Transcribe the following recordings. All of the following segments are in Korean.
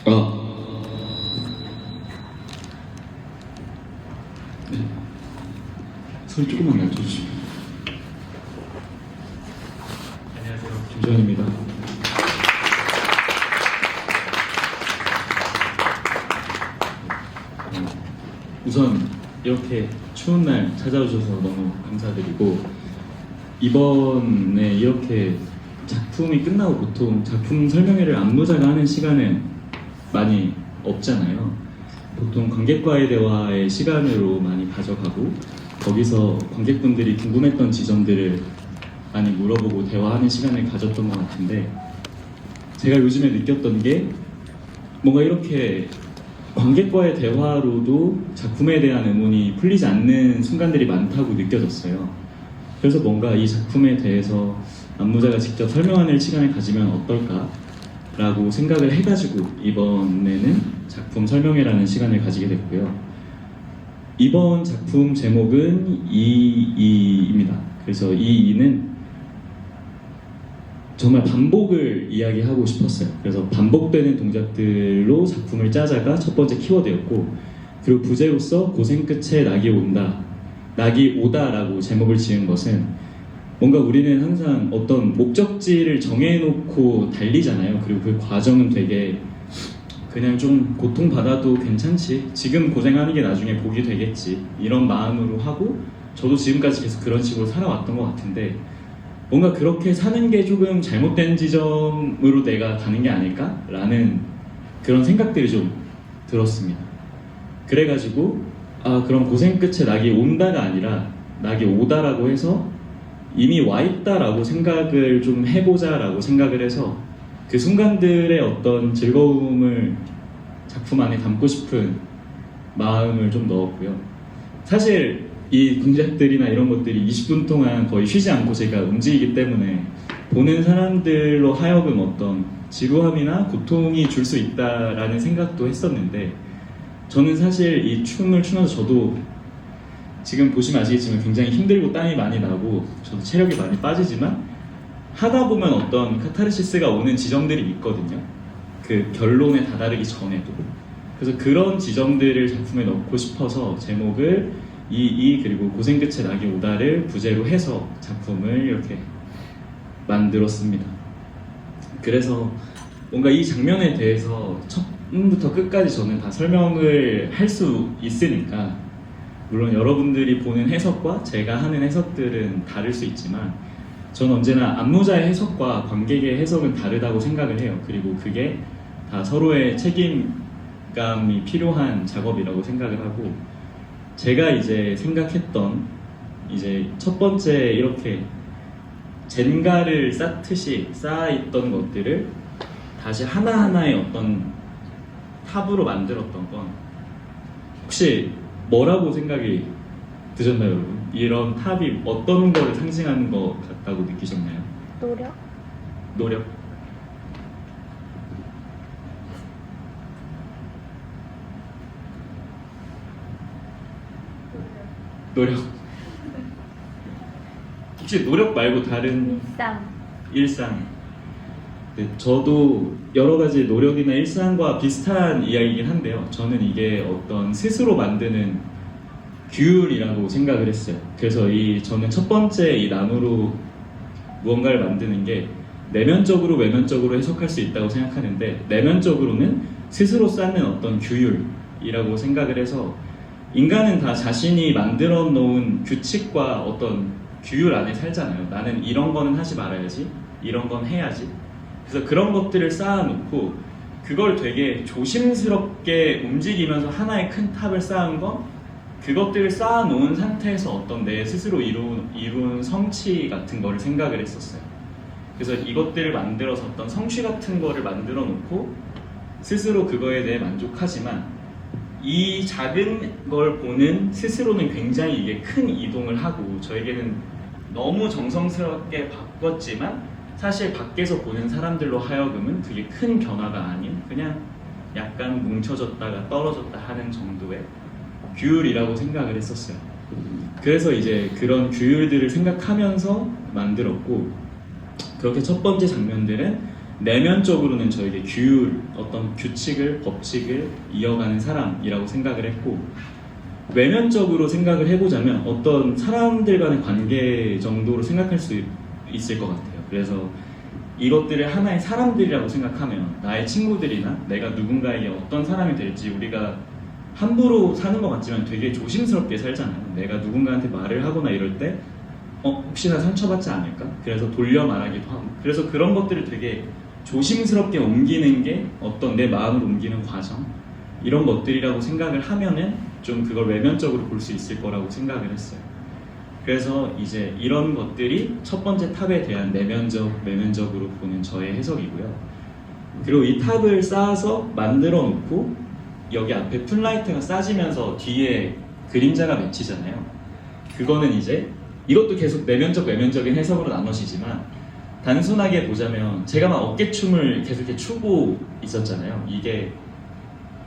네. 소리 조금만 낮춰주시면. 안녕하세요, 김정현입니다. 우선 이렇게 추운 날 찾아오셔서 너무 감사드리고, 이번에 이렇게 작품이 끝나고 보통 작품 설명회를 안무자가 하는 시간은 많이 없잖아요. 보통 관객과의 대화의 시간으로 많이 가져가고, 거기서 관객분들이 궁금했던 지점들을 많이 물어보고 대화하는 시간을 가졌던 것 같은데, 제가 요즘에 느꼈던 게 뭔가 이렇게 관객과의 대화로도 작품에 대한 의문이 풀리지 않는 순간들이 많다고 느껴졌어요. 그래서 뭔가 이 작품에 대해서 안무자가 직접 설명하는 시간을 가지면 어떨까라고 생각을 해가지고 이번에는 작품 설명회라는 시간을 가지게 됐고요. 이번 작품 제목은 이이입니다. 그래서 이이는 정말 반복을 이야기하고 싶었어요. 그래서 반복되는 동작들로 작품을 짜자가 첫 번째 키워드였고, 그리고 부제로서 고생 끝에 낙이 온다, 낙이 오다라고 제목을 지은 것은, 뭔가 우리는 항상 어떤 목적지를 정해놓고 달리잖아요. 그리고 그 과정은 되게 그냥 좀 고통받아도 괜찮지, 지금 고생하는 게 나중에 복이 되겠지, 이런 마음으로 하고, 저도 지금까지 계속 그런 식으로 살아왔던 것 같은데, 뭔가 그렇게 사는 게 조금 잘못된 지점으로 내가 가는 게 아닐까라는 그런 생각들이 좀 들었습니다. 그래가지고 그럼 고생 끝에 낙이 온다가 아니라 낙이 오다라고 해서 이미 와 있다라고 생각을 좀 해보자라고 생각을 해서, 그 순간들의 어떤 즐거움을 작품 안에 담고 싶은 마음을 좀 넣었고요. 사실 이 동작들이나 이런 것들이 20분 동안 거의 쉬지 않고 제가 움직이기 때문에 보는 사람들로 하여금 어떤 지루함이나 고통이 줄 수 있다라는 생각도 했었는데, 저는 사실 이 춤을 추면서 저도 지금 보시면 아시겠지만 굉장히 힘들고 땀이 많이 나고 저도 체력이 많이 빠지지만, 하다 보면 어떤 카타르시스가 오는 지점들이 있거든요. 그 결론에 다다르기 전에도. 그래서 그런 지점들을 작품에 넣고 싶어서 제목을 이 그리고 고생 끝에 낙이 오다를 부제로 해서 작품을 이렇게 만들었습니다. 그래서 뭔가 이 장면에 대해서 처음부터 끝까지 저는 다 설명을 할 수 있으니까, 물론 여러분들이 보는 해석과 제가 하는 해석들은 다를 수 있지만, 저는 언제나 안무자의 해석과 관객의 해석은 다르다고 생각을 해요. 그리고 그게 다 서로의 책임감이 필요한 작업이라고 생각을 하고, 제가 이제 생각했던 이제 첫 번째 이렇게 젠가를 쌓듯이 쌓아있던 것들을 다시 하나하나의 어떤 탑으로 만들었던 건, 혹시 뭐라고 생각이 드셨나요, 여러분? 이런 탑이 어떤 걸 상징하는 것 같다고 느끼셨나요? 노력? 노력? 노력. 혹시 노력 말고 다른 일상. 네, 저도 여러 가지 노력이나 일상과 비슷한 이야기이긴 한데요. 저는 이게 어떤 스스로 만드는 규율이라고 생각을 했어요. 그래서 저는 첫 번째 이 나무로 무언가를 만드는 게 내면적으로 외면적으로 해석할 수 있다고 생각하는데, 내면적으로는 스스로 쌓는 어떤 규율이라고 생각을 해서, 인간은 다 자신이 만들어 놓은 규칙과 어떤 규율 안에 살잖아요. 나는 이런 거는 하지 말아야지, 이런 건 해야지. 그래서 그런 것들을 쌓아놓고 그걸 되게 조심스럽게 움직이면서 하나의 큰 탑을 쌓은 건, 그것들을 쌓아놓은 상태에서 어떤 내 스스로 이룬 성취 같은 거를 생각을 했었어요. 그래서 이것들을 만들어서 어떤 성취 같은 거를 만들어 놓고 스스로 그거에 대해 만족하지만, 이 작은 걸 보는 스스로는 굉장히 이게 큰 이동을 하고, 저에게는 너무 정성스럽게 바꿨지만 사실 밖에서 보는 사람들로 하여금은 그게 큰 변화가 아닌 그냥 약간 뭉쳐졌다가 떨어졌다 하는 정도의 규율이라고 생각을 했었어요. 그래서 이제 그런 규율들을 생각하면서 만들었고, 그렇게 첫 번째 장면들은 내면적으로는 저에게 규율, 어떤 규칙을, 법칙을 이어가는 사람이라고 생각을 했고, 외면적으로 생각을 해보자면 어떤 사람들 간의 관계 정도로 생각할 수 있을 것 같아요. 그래서 이것들을 하나의 사람들이라고 생각하면 나의 친구들이나 내가 누군가에게 어떤 사람이 될지 우리가 함부로 사는 것 같지만 되게 조심스럽게 살잖아요. 내가 누군가한테 말을 하거나 이럴 때 혹시나 상처받지 않을까? 그래서 돌려 말하기도 하고, 그래서 그런 것들을 되게 조심스럽게 옮기는 게 어떤 내 마음을 옮기는 과정, 이런 것들이라고 생각을 하면은 좀 그걸 외면적으로 볼 수 있을 거라고 생각을 했어요. 그래서 이제 이런 것들이 첫 번째 탑에 대한 내면적으로 보는 저의 해석이고요. 그리고 이 탑을 쌓아서 만들어 놓고 여기 앞에 푼라이트가 쌓지면서 뒤에 그림자가 맺히잖아요. 그거는 이제 이것도 계속 외면적인 해석으로 나눠지지만, 단순하게 보자면 제가 막 어깨춤을 계속 이렇게 추고 있었잖아요. 이게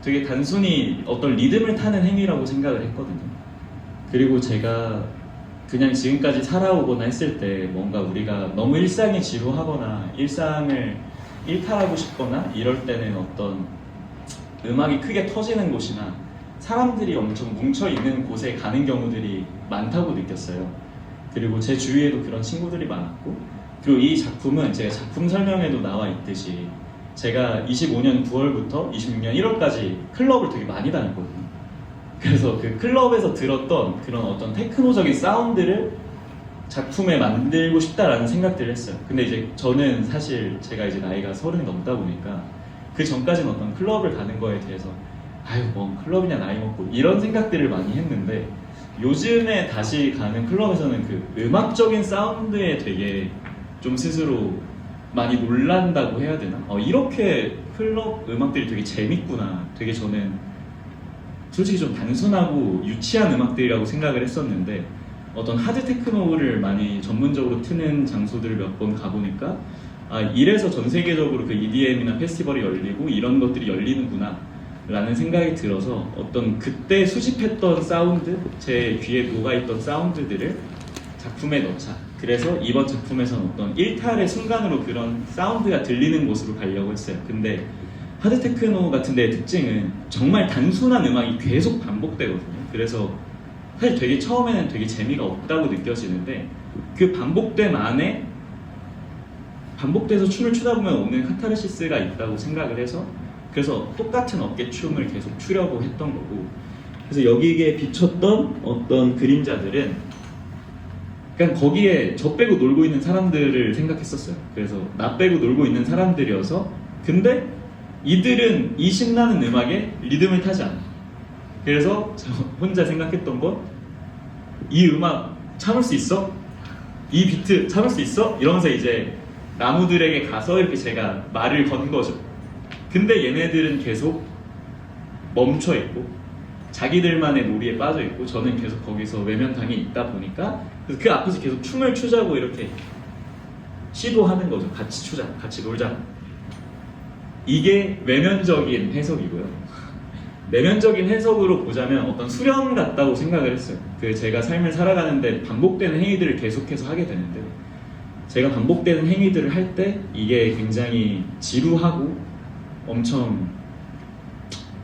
되게 단순히 어떤 리듬을 타는 행위라고 생각을 했거든요. 그리고 제가 그냥 지금까지 살아오거나 했을 때 뭔가 우리가 너무 일상이 지루하거나 일상을 일탈하고 싶거나 이럴 때는 어떤 음악이 크게 터지는 곳이나 사람들이 엄청 뭉쳐있는 곳에 가는 경우들이 많다고 느꼈어요. 그리고 제 주위에도 그런 친구들이 많았고, 그리고 이 작품은 제가 작품 설명에도 나와 있듯이 제가 25년 9월부터 26년 1월까지 클럽을 되게 많이 다녔거든요. 그래서 그 클럽에서 들었던 그런 어떤 테크노적인 사운드를 작품에 만들고 싶다라는 생각들을 했어요. 근데 이제 저는 사실 제가 이제 나이가 30이 넘다 보니까 그 전까지는 어떤 클럽을 가는 거에 대해서 아유 뭐 클럽이냐 나이 먹고 이런 생각들을 많이 했는데, 요즘에 다시 가는 클럽에서는 그 음악적인 사운드에 되게 좀 스스로 많이 놀란다고 해야 되나? 이렇게 클럽 음악들이 되게 재밌구나. 되게 저는 솔직히 좀 단순하고 유치한 음악들이라고 생각을 했었는데, 어떤 하드 테크노를 많이 전문적으로 트는 장소들을 몇 번 가보니까 이래서 전 세계적으로 그 EDM이나 페스티벌이 열리고 이런 것들이 열리는구나 라는 생각이 들어서 어떤 그때 수집했던 사운드, 제 귀에 녹아있던 사운드들을 작품에 넣자. 그래서 이번 작품에서는 어떤 일탈의 순간으로 그런 사운드가 들리는 곳으로 가려고 했어요. 근데 하드 테크노 같은 데의 특징은 정말 단순한 음악이 계속 반복되거든요. 그래서 사실 되게 처음에는 되게 재미가 없다고 느껴지는데, 그 반복됨 안에 반복돼서 춤을 추다 보면 오는 카타르시스가 있다고 생각을 해서, 그래서 똑같은 어깨춤을 계속 추려고 했던 거고, 그래서 여기에 비쳤던 어떤 그림자들은 그냥 거기에 저 빼고 놀고 있는 사람들을 생각했었어요. 그래서 나 빼고 놀고 있는 사람들이어서, 근데 이들은 이 신나는 음악에 리듬을 타지 않아. 그래서 저 혼자 생각했던 건, 이 음악 참을 수 있어? 이 비트 참을 수 있어? 이러면서 이제 나무들에게 가서 이렇게 제가 말을 건 거죠. 근데 얘네들은 계속 멈춰 있고 자기들만의 놀이에 빠져 있고, 저는 계속 거기서 외면당해 있다 보니까 그래서 그 앞에서 계속 춤을 추자고 이렇게 시도하는 거죠. 같이 추자, 같이 놀자. 이게 외면적인 해석이고요. 내면적인 해석으로 보자면 어떤 수련 같다고 생각을 했어요. 그 제가 삶을 살아가는데 반복되는 행위들을 계속해서 하게 되는데, 제가 반복되는 행위들을 할 때 이게 굉장히 지루하고 엄청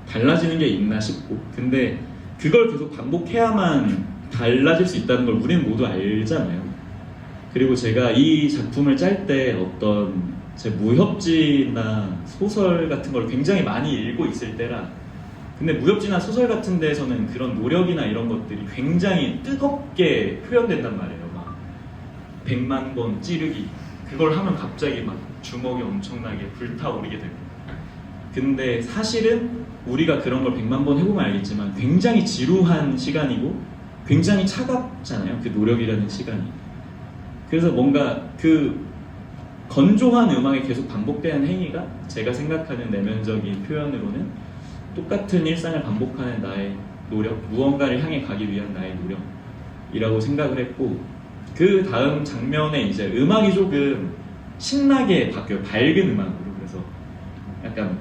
달라지는 게 있나 싶고, 근데 그걸 계속 반복해야만 달라질 수 있다는 걸 우리는 모두 알잖아요. 그리고 제가 이 작품을 짤 때 어떤 제 무협지나 소설 같은 걸 굉장히 많이 읽고 있을 때라, 근데 무협지나 소설 같은 데에서는 그런 노력이나 이런 것들이 굉장히 뜨겁게 표현된단 말이에요. 막 100만 번 찌르기, 그걸 하면 갑자기 막 주먹이 엄청나게 불타오르게 되고, 근데 사실은 우리가 그런 걸 100만 번 해보면 알겠지만 굉장히 지루한 시간이고 굉장히 차갑잖아요, 그 노력이라는 시간이. 그래서 뭔가 그 건조한 음악이 계속 반복되는 행위가 제가 생각하는 내면적인 표현으로는 똑같은 일상을 반복하는 나의 노력, 무언가를 향해 가기 위한 나의 노력이라고 생각을 했고, 그 다음 장면에 이제 음악이 조금 신나게 바뀌어요. 밝은 음악으로. 그래서 약간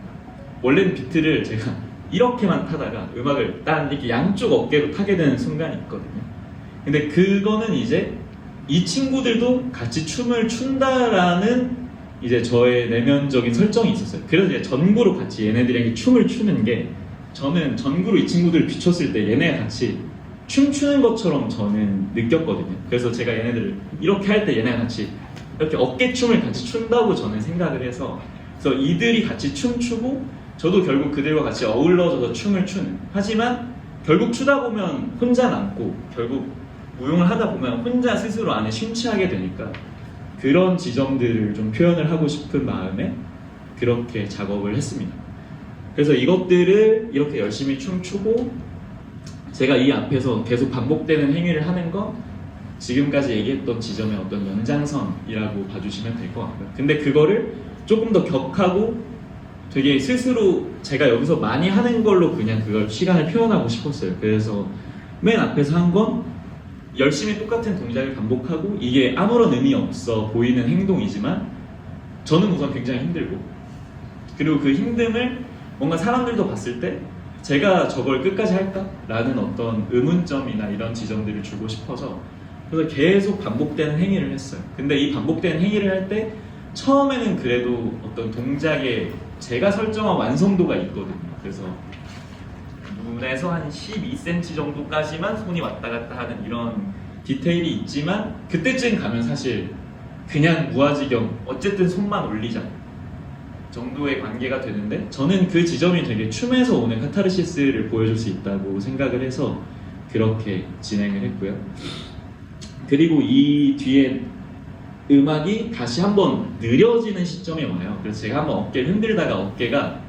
원래는 비트를 제가 이렇게만 타다가 음악을 딱 이렇게 양쪽 어깨로 타게 되는 순간이 있거든요. 근데 그거는 이제 이 친구들도 같이 춤을 춘다라는 이제 저의 내면적인 설정이 있었어요. 그래서 이제 전구로 같이 얘네들이랑 춤을 추는 게 저는 전구로 이 친구들 비췄을 때 얘네가 같이 춤추는 것처럼 저는 느꼈거든요. 그래서 제가 얘네들을 이렇게 할 때 얘네가 같이 이렇게 어깨춤을 같이 춘다고 저는 생각을 해서 그래서 이들이 같이 춤추고 저도 결국 그들과 같이 어울러져서 춤을 추는 하지만 결국 추다 보면 혼자 남고 결국 무용을 하다 보면 혼자 스스로 안에 심취하게 되니까 그런 지점들을 좀 표현을 하고 싶은 마음에 그렇게 작업을 했습니다. 그래서 이것들을 이렇게 열심히 춤추고 제가 이 앞에서 계속 반복되는 행위를 하는 건 지금까지 얘기했던 지점의 어떤 연장선이라고 봐주시면 될 것 같고요. 근데 그거를 조금 더 격하고 되게 스스로 제가 여기서 많이 하는 걸로 그냥 그걸 시간을 표현하고 싶었어요. 그래서 맨 앞에서 한 건 열심히 똑같은 동작을 반복하고 이게 아무런 의미 없어 보이는 행동이지만 저는 우선 굉장히 힘들고 그리고 그 힘듦을 뭔가 사람들도 봤을 때 제가 저걸 끝까지 할까? 라는 어떤 의문점이나 이런 지점들을 주고 싶어서 그래서 계속 반복되는 행위를 했어요. 근데 이 반복되는 행위를 할 때 처음에는 그래도 어떤 동작에 제가 설정한 완성도가 있거든요. 그래서 눈에서 한 12cm 정도까지만 손이 왔다 갔다 하는 이런 디테일이 있지만 그때쯤 가면 사실 그냥 무아지경 어쨌든 손만 올리자 정도의 관계가 되는데 저는 그 지점이 되게 춤에서 오는 카타르시스를 보여줄 수 있다고 생각을 해서 그렇게 진행을 했고요. 그리고 이 뒤에 음악이 다시 한번 느려지는 시점이 와요. 그래서 제가 한번 어깨를 흔들다가 어깨가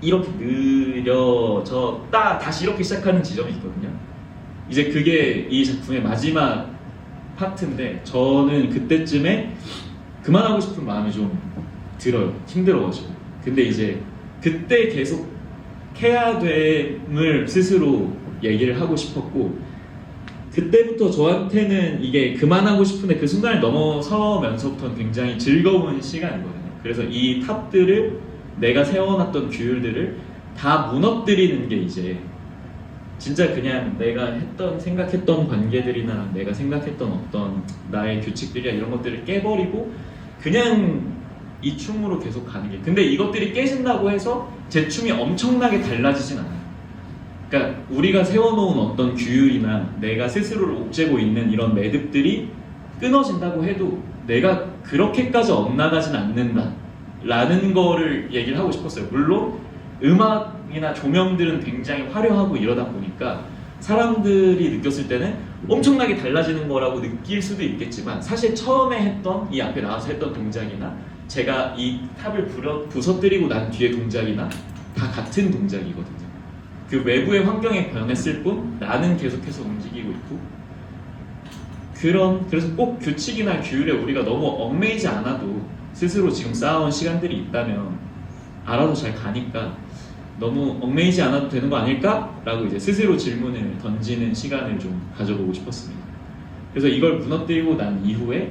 이렇게 느려졌다 다시 이렇게 시작하는 지점이 있거든요. 이제 그게 이 작품의 마지막 파트인데 저는 그때쯤에 그만하고 싶은 마음이 좀 들어요. 힘들어가지고. 근데 이제 그때 계속 해야 됨을 스스로 얘기를 하고 싶었고 그때부터 저한테는 이게 그만하고 싶은데 그 순간을 넘어서면서부터는 굉장히 즐거운 시간이거든요. 그래서 이 탑들을 내가 세워놨던 규율들을 다 무너뜨리는 게 이제 진짜 그냥 내가 생각했던 관계들이나 내가 생각했던 어떤 나의 규칙들이나 이런 것들을 깨버리고 그냥 이 춤으로 계속 가는 게 근데 이것들이 깨진다고 해서 제 춤이 엄청나게 달라지진 않아요. 그러니까 우리가 세워놓은 어떤 규율이나 내가 스스로를 옥죄고 있는 이런 매듭들이 끊어진다고 해도 내가 그렇게까지 엇나가진 않는다 라는 거를 얘기를 하고 싶었어요. 물론 음악이나 조명들은 굉장히 화려하고 이러다 보니까 사람들이 느꼈을 때는 엄청나게 달라지는 거라고 느낄 수도 있겠지만 사실 처음에 했던 이 앞에 나와서 했던 동작이나 제가 이 탑을 부서뜨리고 난 뒤의 동작이나 다 같은 동작이거든요. 그 외부의 환경에 변했을 뿐 나는 계속해서 움직이고 있고 그래서 꼭 규칙이나 규율에 우리가 너무 얽매이지 않아도 스스로 지금 쌓아온 시간들이 있다면 알아도 잘 가니까 너무 얽매이지 않아도 되는 거 아닐까? 라고 이제 스스로 질문을 던지는 시간을 좀 가져보고 싶었습니다. 그래서 이걸 무너뜨리고 난 이후에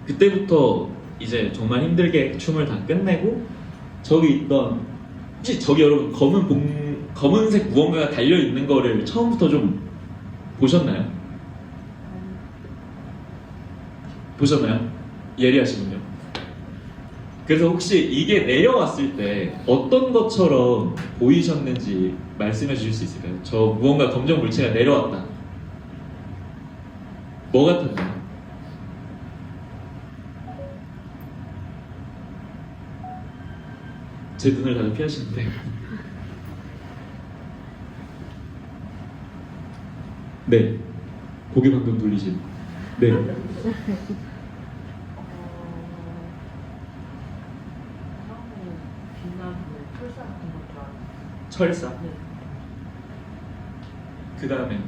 그때부터 이제 정말 힘들게 춤을 다 끝내고 저기 있던 혹시 저기 여러분 검은색 무언가가 달려있는 거를 처음부터 좀 보셨나요? 보셨나요? 예리하시군요. 그래서 혹시 이게 내려왔을 때 어떤 것처럼 보이셨는지 말씀해 주실 수 있을까요? 저 무언가 검정 물체가 내려왔다. 뭐 같았나요? 제 눈을 다들 피하시는데 네 고개 방금 돌리신 네 철사? 네. 그 다음에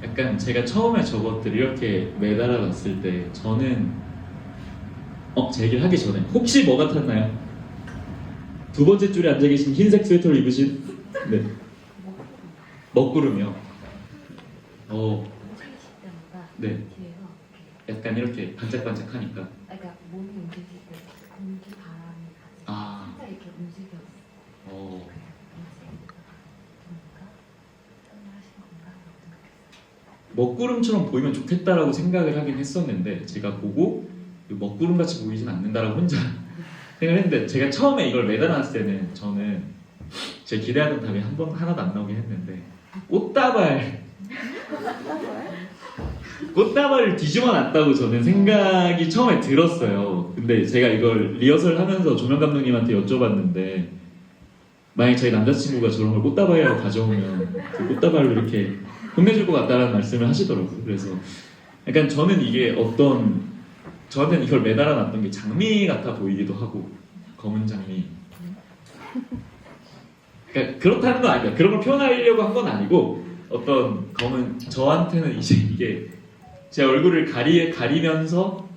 약간 제가 처음에 저것들 이렇게 매달아 놨을 때 저는 제 얘기를 하기 전에 혹시 뭐 같았나요? 두 번째 줄에 앉아 계신 흰색 스웨터를 입으신 네 먹구름이요. 네. 약간 이렇게 반짝반짝하니까. 그러니까 몸이 움직일 때 공기 바람이 살짝 이렇게 움직였어. 먹구름처럼 보이면 좋겠다라고 생각을 하긴 했었는데 제가 보고 먹구름같이 보이진 않는다라고 혼자 생각을 했는데 제가 처음에 이걸 매달아놨을 때는 저는 제가 기대하던 답이 하나도 안 나오긴 했는데 꽃다발을 뒤집어 놨다고 저는 생각이 처음에 들었어요. 근데 제가 이걸 리허설 하면서 조명 감독님한테 여쭤봤는데 만약 저희 남자친구가 저런 걸 꽃다발이라고 가져오면 그 꽃다발로 이렇게 혼내줄 것 같다라는 말씀을 하시더라고요. 그래서 약간 저는 이게 저한테는 이걸 매달아 놨던 게 장미 같아 보이기도 하고 검은 장미. 그러니까 그렇다는 건 아니에요. 그런 걸 표현하려고 한 건 아니고 어떤 검은 저한테는 이제 이게 제 얼굴을 가리면서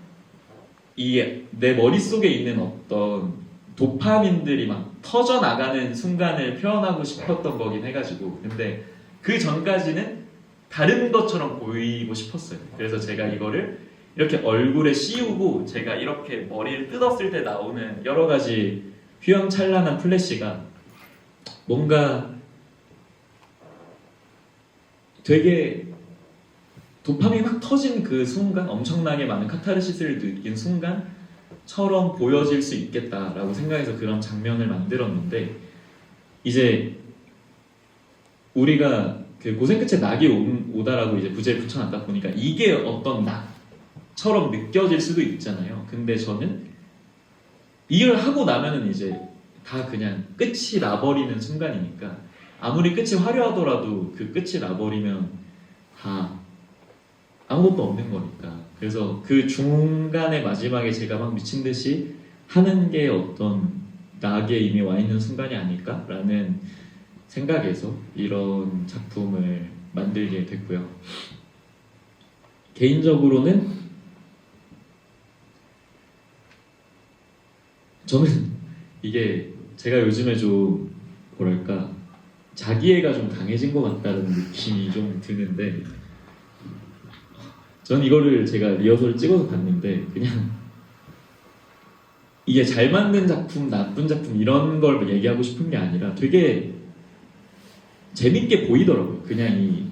이 내 머릿속에 있는 어떤 도파민들이 막 터져 나가는 순간을 표현하고 싶었던 거긴 해가지고 근데 그 전까지는 다른 것처럼 보이고 싶었어요. 그래서 제가 이거를 이렇게 얼굴에 씌우고 제가 이렇게 머리를 뜯었을 때 나오는 여러 가지 휘황찬란한 플래시가 뭔가 되게 도파민이 막 터진 그 순간, 엄청나게 많은 카타르시스를 느낀 순간처럼 보여질 수 있겠다라고 생각해서 그런 장면을 만들었는데 이제 우리가 그 고생 끝에 낙이 오다라고 이제 부제를 붙여놨다 보니까 이게 어떤 낙처럼 느껴질 수도 있잖아요. 근데 저는 이걸 하고 나면은 이제 다 그냥 끝이 나버리는 순간이니까 아무리 끝이 화려하더라도 그 끝이 나버리면 다 아무것도 없는 거니까 그래서 그 중간에 마지막에 제가 막 미친 듯이 하는 게 어떤 낙에 이미 와 있는 순간이 아닐까라는 생각에서 이런 작품을 만들게 됐고요. 개인적으로는 저는 이게 제가 요즘에 좀 뭐랄까 자기애가 좀 강해진 것 같다는 느낌이 좀 드는데 전 이거를 제가 리허설을 찍어서 봤는데 그냥 이게 잘 만든 작품, 나쁜 작품 이런 걸 얘기하고 싶은 게 아니라 되게 재밌게 보이더라고요. 그냥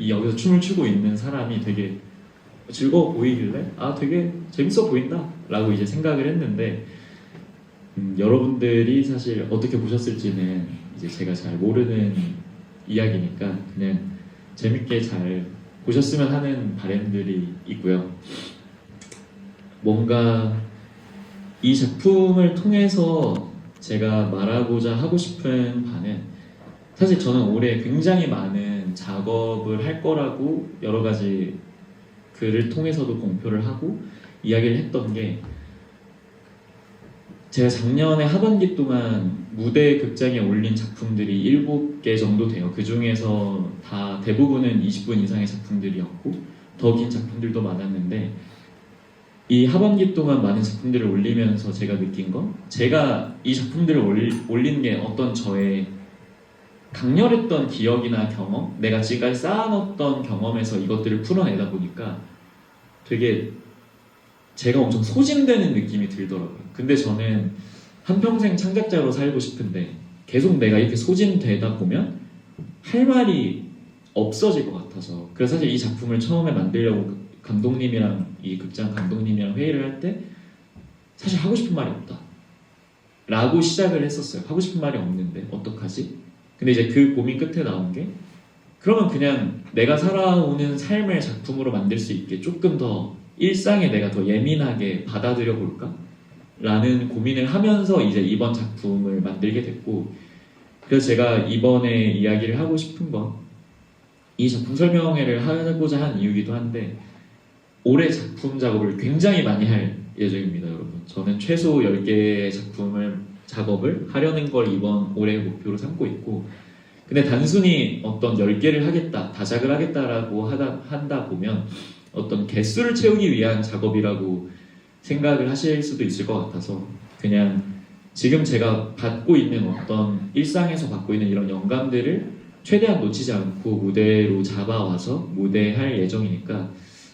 여기서 춤을 추고 있는 사람이 되게 즐거워 보이길래 되게 재밌어 보인다 라고 이제 생각을 했는데 여러분들이 사실 어떻게 보셨을지는 이제 제가 잘 모르는 이야기니까 그냥 재밌게 잘 보셨으면 하는 바람들이 있고요. 뭔가 이 작품을 통해서 제가 말하고자 하고 싶은 바는 사실 저는 올해 굉장히 많은 작업을 할 거라고 여러 가지 글을 통해서도 공표를 하고 이야기를 했던 게 제가 작년에 하반기 동안 무대 극장에 올린 작품들이 7개 정도 돼요. 그 중에서 다 대부분은 20분 이상의 작품들이었고 더 긴 작품들도 많았는데 이 하반기 동안 많은 작품들을 올리면서 제가 느낀 건 제가 이 작품들을 올린 게 어떤 저의 강렬했던 기억이나 경험 내가 지금까지 쌓아놓았던 경험에서 이것들을 풀어내다 보니까 되게 제가 엄청 소진되는 느낌이 들더라고요. 근데 저는 한평생 창작자로 살고 싶은데 계속 내가 이렇게 소진되다 보면 할 말이 없어질 것 같아서 그래서 사실 이 작품을 처음에 만들려고 감독님이랑 이 극장 감독님이랑 회의를 할 때 사실 하고 싶은 말이 없다 라고 시작을 했었어요. 하고 싶은 말이 없는데 어떡하지? 근데 이제 그 고민 끝에 나온 게 그러면 그냥 내가 살아오는 삶을 작품으로 만들 수 있게 조금 더 일상에 내가 더 예민하게 받아들여 볼까? 라는 고민을 하면서 이제 이번 작품을 만들게 됐고 그래서 제가 이번에 이야기를 하고 싶은 건 이 작품 설명회를 하고자 한 이유이기도 한데 올해 작품 작업을 굉장히 많이 할 예정입니다, 여러분. 저는 최소 10개의 작업을 하려는 걸 이번 올해 목표로 삼고 있고 근데 단순히 어떤 10개를 하겠다, 다작을 하겠다라고 한다 보면 어떤 개수를 채우기 위한 작업이라고 생각을 하실 수도 있을 것 같아서 그냥 지금 제가 받고 있는 어떤 일상에서 받고 있는 이런 영감들을 최대한 놓치지 않고 무대로 잡아와서 무대할 예정이니까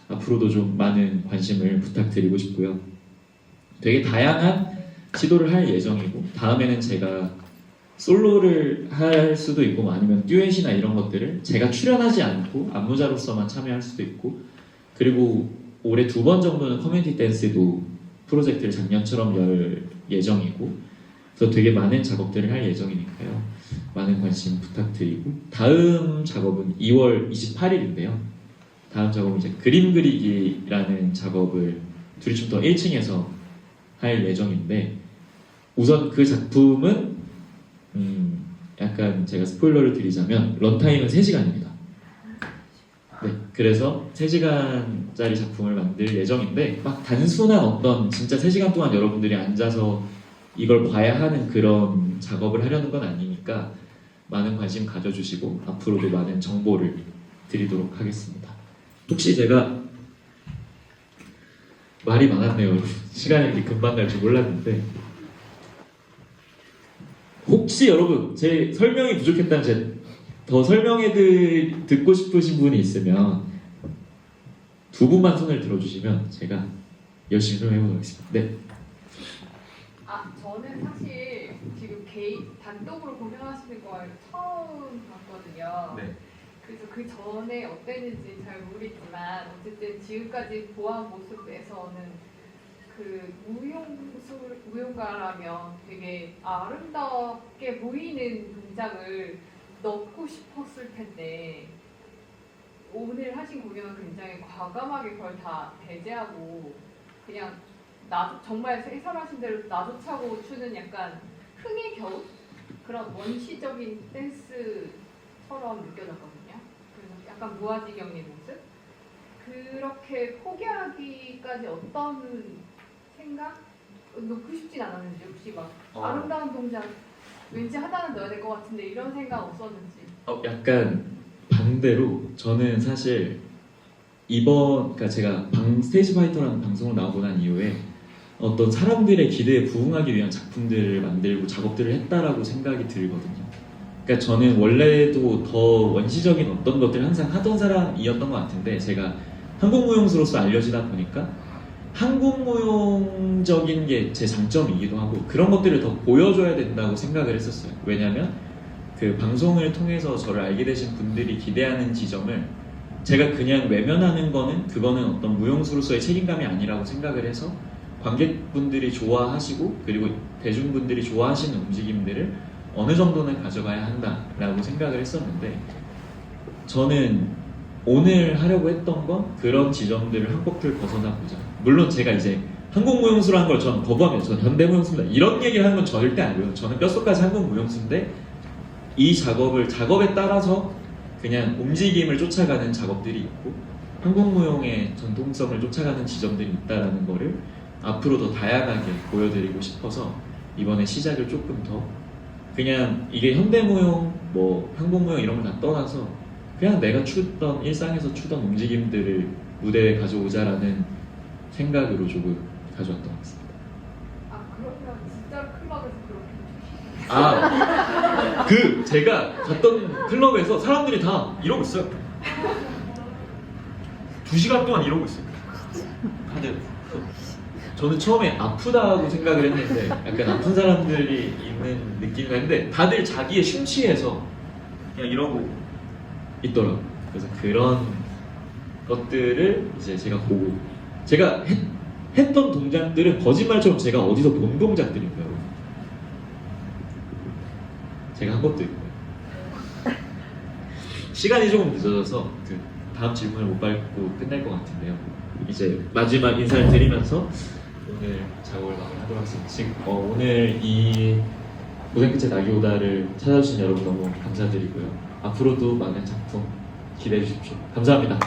앞으로도 좀 많은 관심을 부탁드리고 싶고요. 되게 다양한 시도를 할 예정이고 다음에는 제가 솔로를 할 수도 있고 뭐 아니면 듀엣이나 이런 것들을 제가 출연하지 않고 안무자로서만 참여할 수도 있고, 그리고 올해 2번 정도는 커뮤니티 댄스도 프로젝트를 작년처럼 열 예정이고, 그래서 되게 많은 작업들을 할 예정이니까요. 많은 관심 부탁드리고, 다음 작업은 2월 28일인데요. 다음 작업은 이제 그림 그리기라는 작업을 둘이 좀 더 1층에서 할 예정인데, 우선 그 작품은 약간 제가 스포일러를 드리자면 런타임은 3시간입니다. 네, 그래서 3시간짜리 작품을 만들 예정인데, 막 단순한 어떤 진짜 3시간 동안 여러분들이 앉아서 이걸 봐야 하는 그런 작업을 하려는 건 아니니까 많은 관심 가져주시고 앞으로도 많은 정보를 드리도록 하겠습니다. 혹시 제가 말이 많았네요, 여러분. 시간이 이렇게 금방 갈 줄 몰랐는데, 혹시 여러분 제 설명이 부족했다면 제 더 설명해 듣고 싶으신 분이 있으면 2분만 손을 들어주시면 제가 열심히 설명해 보겠습니다. 네. 저는 사실 지금 단독으로 공연하시는 걸 처음 봤거든요. 네. 그래서 그 전에 어땠는지 잘 모르겠지만 어쨌든 지금까지 보아한 모습에서는 그 무용가라면 되게 아름답게 보이는 동작을 넣고 싶었을 텐데, 오늘 하신 공연은 굉장히 과감하게 그걸 다 배제하고 그냥 정말 해설하신 대로 나조차고 추는 약간 흥에 겨운 그런 원시적인 댄스처럼 느껴졌거든요. 그래서 약간 무아지경의 모습? 그렇게 포기하기까지 어떤 생각? 놓고 싶진 않았는지, 혹시 막 아름다운 동작 왠지 하나는 넣어야 될 것 같은데 이런 생각 없었는지. 약간 반대로 저는 사실 그러니까 제가 스테이지 파이터라는 방송을 나오고 난 이후에 어떤 사람들의 기대에 부응하기 위한 작품들을 만들고 작업들을 했다라고 생각이 들거든요. 그러니까 저는 원래도 더 원시적인 어떤 것들을 항상 하던 사람이었던 것 같은데, 제가 한국무용수로서 알려지다 보니까 한국무용적인 게 제 장점이기도 하고 그런 것들을 더 보여줘야 된다고 생각을 했었어요. 왜냐면 그 방송을 통해서 저를 알게 되신 분들이 기대하는 지점을 제가 그냥 외면하는 그거는 어떤 무용수로서의 책임감이 아니라고 생각을 해서 관객분들이 좋아하시고 그리고 대중분들이 좋아하시는 움직임들을 어느 정도는 가져가야 한다라고 생각을 했었는데, 저는 오늘 하려고 했던 건 그런 지점들을 한 꼬풀 벗어나 보자. 물론 제가 이제 한국무용수라는 걸 저는 거부하면 저는 현대무용수입니다 이런 얘기를 하는 건 절대 아니고요. 저는 뼛속까지 한국무용수인데 이 작업에 따라서 그냥 움직임을 쫓아가는 작업들이 있고 한국무용의 전통성을 쫓아가는 지점들이 있다는 거를 앞으로 더 다양하게 보여드리고 싶어서 이번에 시작을 조금 더 그냥 이게 현대무용, 한국무용 이런 걸 다 떠나서 그냥 내가 일상에서 추던 움직임들을 무대에 가져오자라는 생각으로 조금 가져왔던 것 같습니다. 그러면 진짜로 클럽에서 그렇게 제가 갔던 클럽에서 사람들이 다 이러고 있어요. 2시간 동안 이러고 있어요. 다들. 저는 처음에 아프다고 생각을 했는데 약간 아픈 사람들이 있는 느낌이었는데 다들 자기의 심취해서 그냥 이러고 있더라고요. 그래서 그런 것들을 이제 제가 보고 제가 했던 동작들은 거짓말처럼 제가 어디서 본 동작들인가요? 제가 한 것도 있고요. 시간이 조금 늦어져서 다음 질문을 못 밟고 끝날 것 같은데요. 이제 마지막 인사를 드리면서 오늘 작업을 마무리하도록 하겠습니다. 오늘 이 고생 끝에 낙이 오다를 찾아주신 여러분 너무 감사드리고요. 앞으로도 많은 작품 기대해 주십시오. 감사합니다.